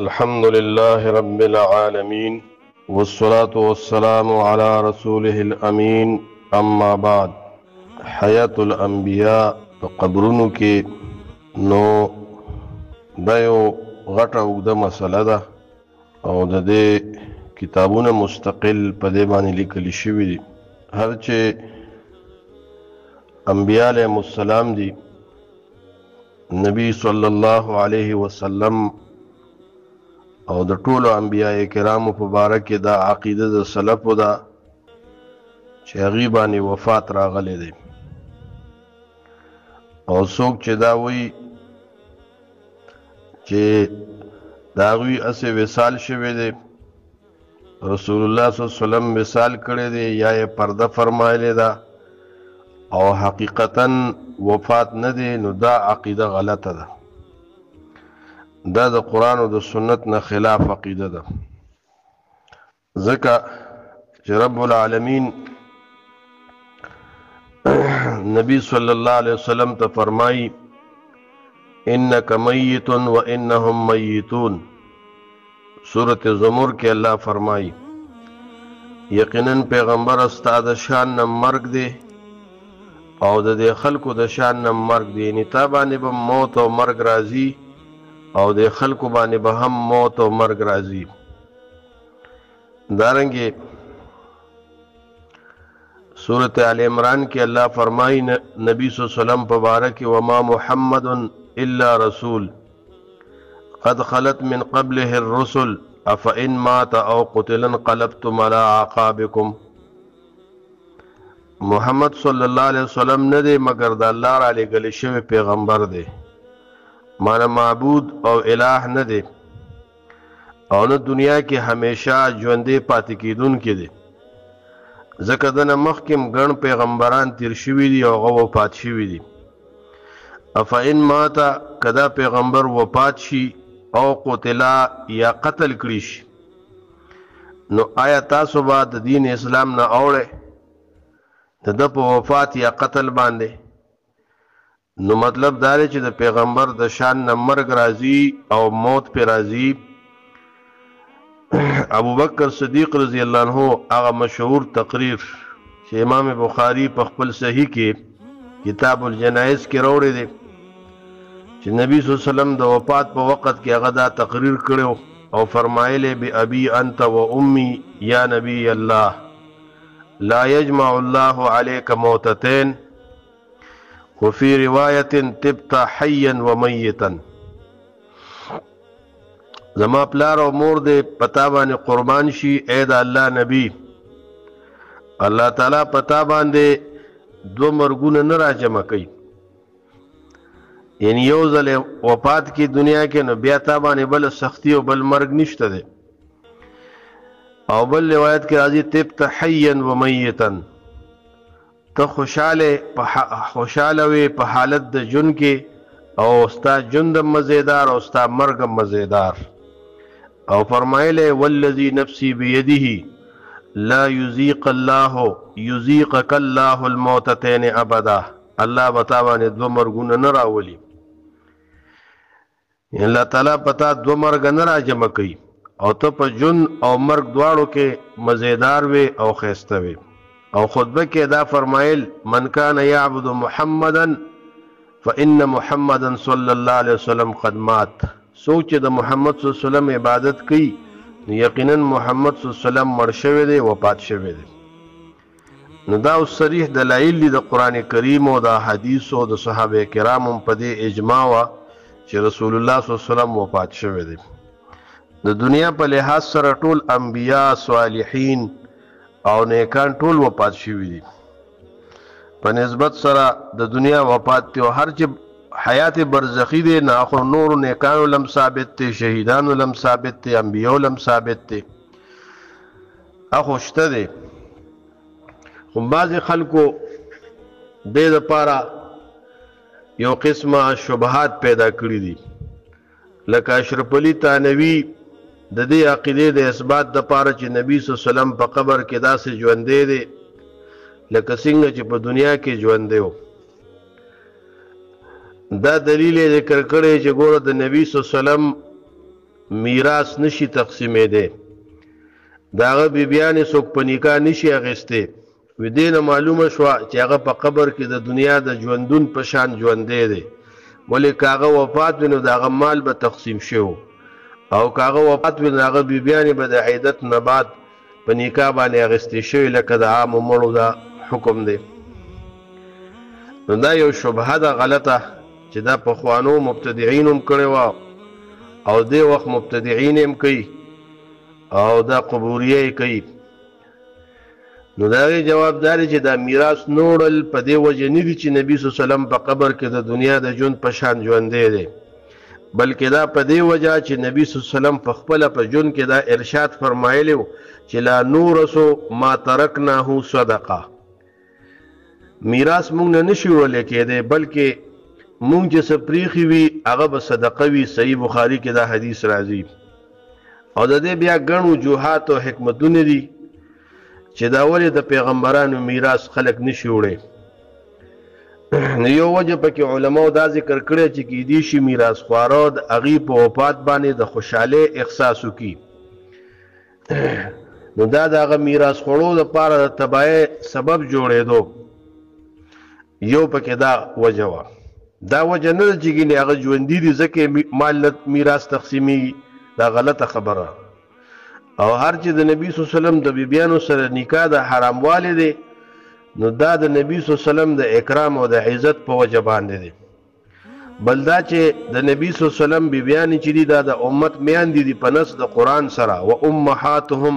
الحمد لله رب العالمين والصلاة والسلام على رسوله الأمين أما بعد حياة الأنبياء قبرونو کې نو دا یو غټه اوږده مسله ده او د دې کتابونه مستقل په دې باندې لیکل شوي دي. هر چې انبیاء علیهم السلام دي، نبی صلی الله علیه وسلم او د ټولو انبیاء کرامو په باره کې دا عقیده د سلفو ده چې هغې باندې وفات راغلی دی، او څوک چې دا وایي چې د هغوی هسې وصال شوی دی، رسول الله صلی الله علیه وسلم وصال کړی دی یا یې پرده فرمایلی ده او حقیقتا وفات نه دی، نو دا عقیده غلطه ده. دا د قرآن او د سنت نه خلاف عقیده ده، ځکه چې رب العالمین نبی صلی الله علیه وسلم ته فرمایي انک میت و انهم میتون. سورة زمر کې الله فرمایي یقینا پیغمبر ستا د شان نه مرګ دی او د دې خلکو د شان نه مرګ دی، یعنې تا باندې به موت او مرګ راځي او د خلکو باندې به هم موت او مرګ راځي. دارنګې سورة آل عمران کې الله فرمایي نبی صلی الله علیه وسلم په باره کې وما محمد الا رسول قد خلت من قبله الرسل افإن مات او قتل انقلبتم على اعقابكم. محمد صلی الله علیه وسلم نه دی مگر د الله را لېږلی شوی پیغمبر دی، مانا معبود او الہ نه دی او نه دنیا کې همیشه ژوندی پاتې کیدونکی دی، ځکه دنه مخکې ګڼ پیغمبران تیر شوي دي او هغه وفات شوي دي. افإن ماته که دا پیغمبر وفات شي او قتلا یا قتل کړي شي، نو آیا تاسو به د دین اسلام نه اوړئ د ده په وفات یا قتل باندې؟ نو مطلب دا دی چې د پیغمبر د شان نه مرګ راځي او موت پې راځي. ابو بکر صدیق رضی الله عنه هغه مشهور تقریر چې امام بخاری په خپل صحیح کې کتاب الجنائز کې راوړی دی چې نبی صلی الله علیه وسلم د وفات په وخت کې هغه دا تقریر کړی او فرمایلی بأبي انت و امي یا نبی الله لا يجمع الله عليك موتتين وفي روایت تبت حیا و میتا. زما پلار او مور دې پتا باندې قربان شي اے د الله نبی، الله تعالی پتا باندې دو مرګونه نه راجمع کوي، یعنی یو ځل وفات کی دنیا کې نو بیا تا باندې بل سختی او بل مرګ نشته دی. او بل روایت کې راځي تبت حیا و میتا، ته خوشاله وي په حالت د جون کې او ستا جون مزیدار او ستا مرګ مزیدار. او فرمایله والذي نفسي بيده لا يذيق الله الموتتين ابدا. الله بتا باندې دو مرګونه نه راولي، الله تعالی پتا دو مرګ نه راجمع کوي او ته په جون او مرګ دواړو کې مزیدار وي او خیسته وي. او خطبه کې دا فرمایل من کان یعبد محمدا فإن محمدا صلی الله علیه وسلم قد مات. څوک چې د محمد صلی الله علیه وسلم عبادت کوي یقینا محمد صلی الله علیه وسلم مړ شوی دی، وفات شوی دی. نو دا اوس صریح دلایل دي د قرآن کریم او د حدیث او د صحابه کرامو په دې اجماع وه چې رسول الله صلی الله علیه وسلم وفات شوی دی. د دنیا په لحاظ سره ټول انبیا صالحین او نیکان ټول وفات شوي دي. په نسبت سره د دنیا وفات دی او هر چې حیات برزخی دی نه خو نور نیکانو لم ثابت دی، شهیدانو لم ثابت دی، انبیاو لم ثابت دی، اخو شته دی. خو بعضې خلکو دې دپاره یو قسمه شبهات پیدا کړي دي، لکه اشرف علي تانوي د دې عقیدې د اثبات دپاره چې نبی صلی الله علیه وسلم په قبر کې داسې ژوندی دی لکه څنګه چې په دنیا کې ژوندی و. دا دلیل ذکر کړی چې ګوره د نبی صلی الله علیه وسلم میراث نشي تقسیمېدی داغه بیبیانې څوک په نکاح نشي اخیستی وی دې نه معلومه شوه چې هغه په قبر کې د دنیا د ژوندون په شان ژوندی دی ولې که هغه وفات وي نو د هغه مال به تقسیم شوی او که هغه وفات وي نو د هغه بیبیانې به د عیدت نه بعد په نکاح باندې اخیستې شوي لکه د عامو مړو دا حکم دی نو دا یو شبهه ده غلطه چې دا پخوانو مبتدعین هم کړې وه او دې وخت مبتدعین هم کوي او دا قبوریه کوي نو دا غي جواب داري چې دا میراث نوړل په دې وجه نه دي چې نبی صلی الله علیه وسلم په قبر کې د دنیا د ژوند په شان ژوندی دی بلکې دا په دې وجه چې نبی صلی الله علیه وسلم په خپل په ژوند کې دا ارشاد فرمایلی چې لا نورث ما ترکناه صدقه میراث مونږ نه نشي وړلی کېدی بلکې مونږ چې څه پریښي وي هغه به صدقه وي صحیح بخاري کې دا حدیث راځي او د دې بیا ګڼ وجوهات او حکمتونه دي چې دا ولې د پیغمبرانو میراث خلک نشي وړی نو یو وجه پکې علماو دا ذکر کړی چې کیدی شي میراث خواره د هغې په وفات باندې د خوشحالۍ احساس وکړي نو دا د هغه میراث خوړو دپاره د تباهۍ سبب جوړېدو یو پکې دا وجه وه دا وجه نه ده چې ګینې هغه ژوندي دي ځکه مال نه میراث تقسیمیږي دا غلطه خبره او هر چې د نبی صلی الله علیه وسلم د بیبیانو سره نکاح د حراموالی دی نو دا د نبی صلی الله علیه وسلم د اکرام او د عزت په وجه باندې دی بل دا چې د نبی صلی الله علیه وسلم بیبیانې چې دي دا د امت میاندې دي په نص د قرآن سره و امهاتهم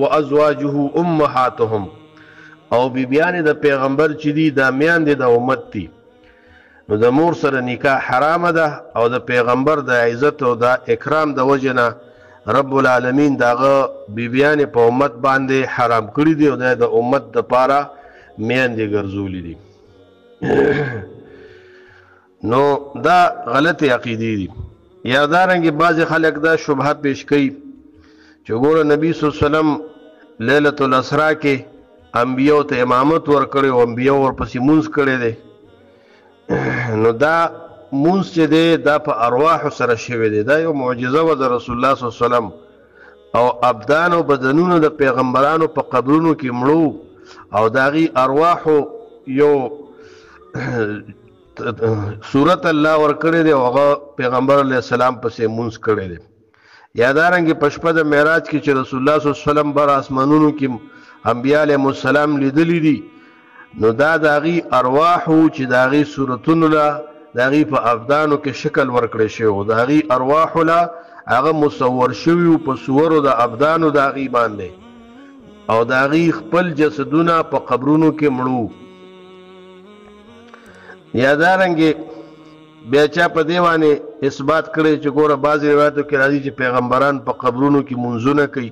وازواجه امهاتهم او بیبیانې د پیغمبر چې دي دا میاندې د امت دي نو د مور سره نکاح حرامه ده او د پیغمبر د عزت او د اکرام د وجه نه رب العالمین دغه بیبیانې په امت باندې حرام کړي دي او د امت دپاره میاندې ګرځولي دي نو دا غلطې عقیدې دي یا دارنګې بعضې خلک دا شبهه پیش کوي چې ګوره نبي صلی الله علیه وسلم لیلة الاسرا کې انبیاو ته امامت ورکړی او انبیاو ورپسې مونځ کړی دی نو دا مونځ چې دی دا په ارواحو سره شوی دی دا یو معجزه وه د رسول الله صلی الله علیه وسلم او ابدان او بدنونه د پیغمبرانو په قبرونو کې مړو او د هغې ارواحو یو صورت الله ورکړی دی او هغه پیغمبر علیه السلام پسې مونځ کړی دی یا دارنګې په شپه د معراج کې چې رسول الله صلی الله علیه وسلم بر اسمانونو کې انبیا علیهم السلام لیدلی دي نو دا د هغې ارواحو چې د هغې صورتونو له د هغې په ابدانو کې شکل ورکړی شوی و د هغې ارواحو له هغه مصور شوي و په صورو د ابدانو د هغې باندې او د هغې خپل جسدونه په قبرونو کې مړو یا دارنګې بیا چا په دې باندې اثبات کړی چې ګوره بعضې روایتو کې راځي چې پیغمبران په قبرونو کې منځونه کوي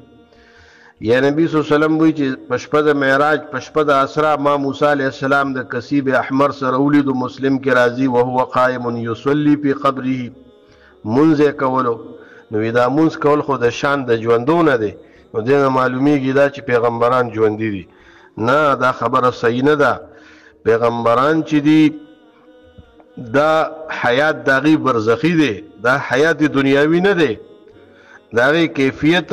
یا نبی صلی الله علیه وسلم وایي چې په شپه د معراج په شپه د اسرا ما موسی علیه السلام د کسیب احمر سره ولیدو مسلم کې راځي وهو قائم یصلي فی قبره منځ یې کولو نو دا منځ کول خو د شان د ژوندو نه دی نو دې نه معلومیږي دا چې پیغمبران ژوندي دي نه دا خبره صحیح نه ده پیغمبران چې دي دا حیات د هغې برزخي دی دا حیات دنیاوي نه دی د هغې کیفیت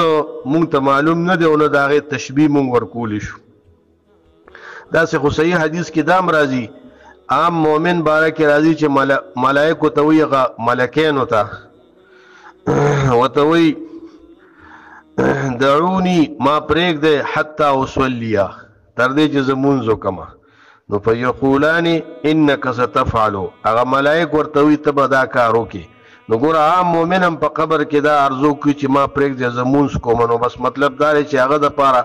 مونږ ته معلوم نه دی او نه د هغې تشبیه مونږ ورکولی شو داسې خو صحیح حدیث کې دا هم راځي عام مؤمن باره کې راځي چې ملایکو ته وایي هغه ملکینو ته ورته وایي دعوني ما پرېږدی حتی اصلیا تر دې چې زه مونځ وکړمه نو فیقولان انک ستفعلو هغه ملائک ورته وایي ته به دا کار وکړې نو ګوره عام مؤمن هم په قبر کې دا ارزو کوي چې ما پرېږدې زه مونځ کوم نو بس مطلب دا دی چې هغه دپاره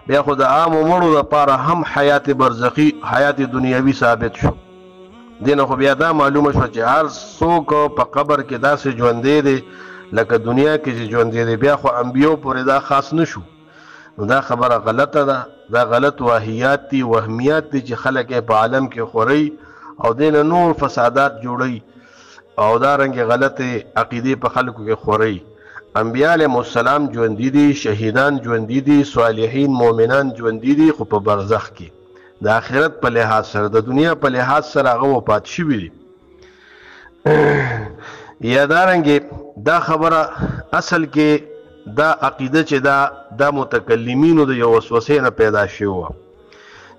بیا خو د عامو مړو دپاره هم حیات برزخي حیات دنیاوي ثابت شو دې نه خو بیا دا معلومه شوه چې هر څوک په قبر کې داسې ژوندی دی لکه دنیا کې چې ژوندی دی بیا خو انبیو پورې دا خاص نه شو نو دا خبره غلطه ده دا غلط واهیات دي وهمیات دي چې خلک یې په عالم کې خوري او دې نه نور فسادات جوړوي او دارنګې غلطې عقیدې په خلکو کې خوري انبیا علیهم السلام ژوندي دي شهیدان ژوندي دي صالحین مؤمنان ژوندي دي خو په برزخ کې د آخرت په لحاظ سره د دنیا په لحاظ سره هغه وفات شوي دي یا دارنګه دا خبره اصل کې دا عقیده چې دا متکلمینو د یو وسوسې نه پیدا شوه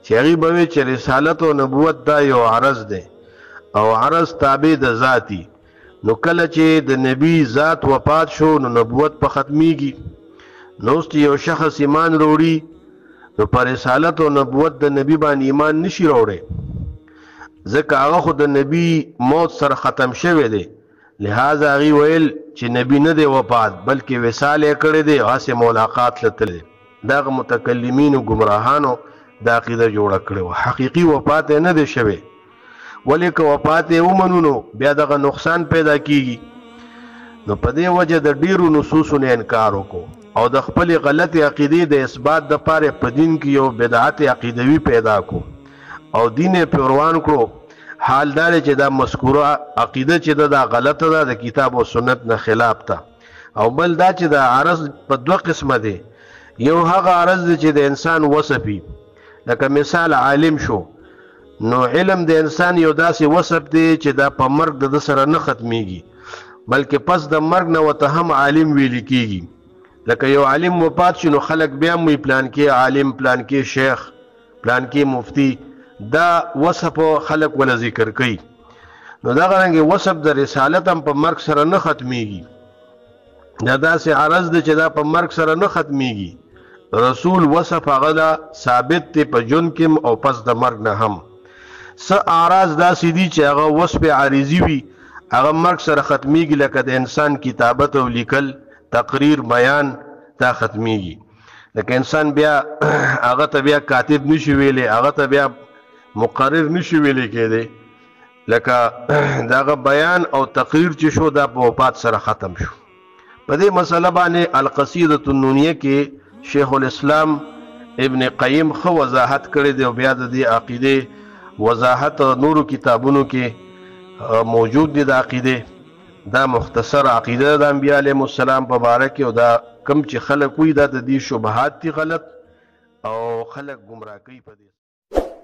چې هغه به چې رسالت او نبوت دا یو عرض ده او عرض تابع د ذاتی نو کله چې د نبی ذات وفات شو نو نبوت په ختميږي نو ست یو شخص ایمان وروړي نو پر رسالت او نبوت د نبی باندې ایمان نشي وروړي ځکه هغه خو د نبی موت سره ختم شوی دی لہذا غي ویل چې نبی نه دی وفات بلکې وصال یې کړی دی هغه ملاقات لته دا متکلمین او گمراهانو دا عقیده جوړه کړو حقيقي وفات نه دی شوی ولیک وفات یې ومنونو بیا دغه نقصان پیدا کیږي نو په دې وجه د ډیرو نصوصونو انکار وکړو او د خپل غلط عقیده د اثبات د پاره په دین کې یو بدعت عقیدوي پیدا کو او دین پروان کړو حال دار چې دا مذکوره عقیده چې دا غلطه ده د کتاب او سنت نه خلاف ده او بل دا چې دا عرض په دوه قسمه دي یو هغه عرض چې د انسان وصفي لکه مثال عالم شو نو علم د انسان یو داسې وصف دی چې دا په مرګ د سره نه ختميږي بلکې پس د مرګ نه وته هم عالم ویل کیږي لکه یو عالم وفات شنو خلق بیا مې پلان کې عالم پلان کې شیخ پلان کې مفتی دا وصف خلق ولا ذکر کوي نو دا غرانګي وصف د رسالت هم په مرګ سره نه ختميږي دا داسې عرض دی چې دا په مرګ سره نه ختميږي رسول وصف هغه ثابت ته په جون کې او پس د مرګ نه هم س اعراض دا سیدی چې هغه وصف عارضی وي هغه مرګ سره ختميږي لکه د انسان کتابت او لیکل تقریر بیان دا ختميږي لکه انسان بیا هغه ته بیا کاتب نشي ویلې هغه ته بیا مقرر نشي ویلې کېده لکه داغه بیان او تقریر چې شو دا په وفات سره ختم شو په دې مسله باندې القصیده النونیه کې شیخ الاسلام ابن قیم خو وضاحت کړی دی او بیا د دې عقیده وضاحت نورو کتابونو کې موجود دي د عقیده دا مختصر عقیده د انبیاء علیهم السلام په باره کې او دا کم چې خلک وي دا د دې شبهات دي غلط او خلک گمراه کوي په دې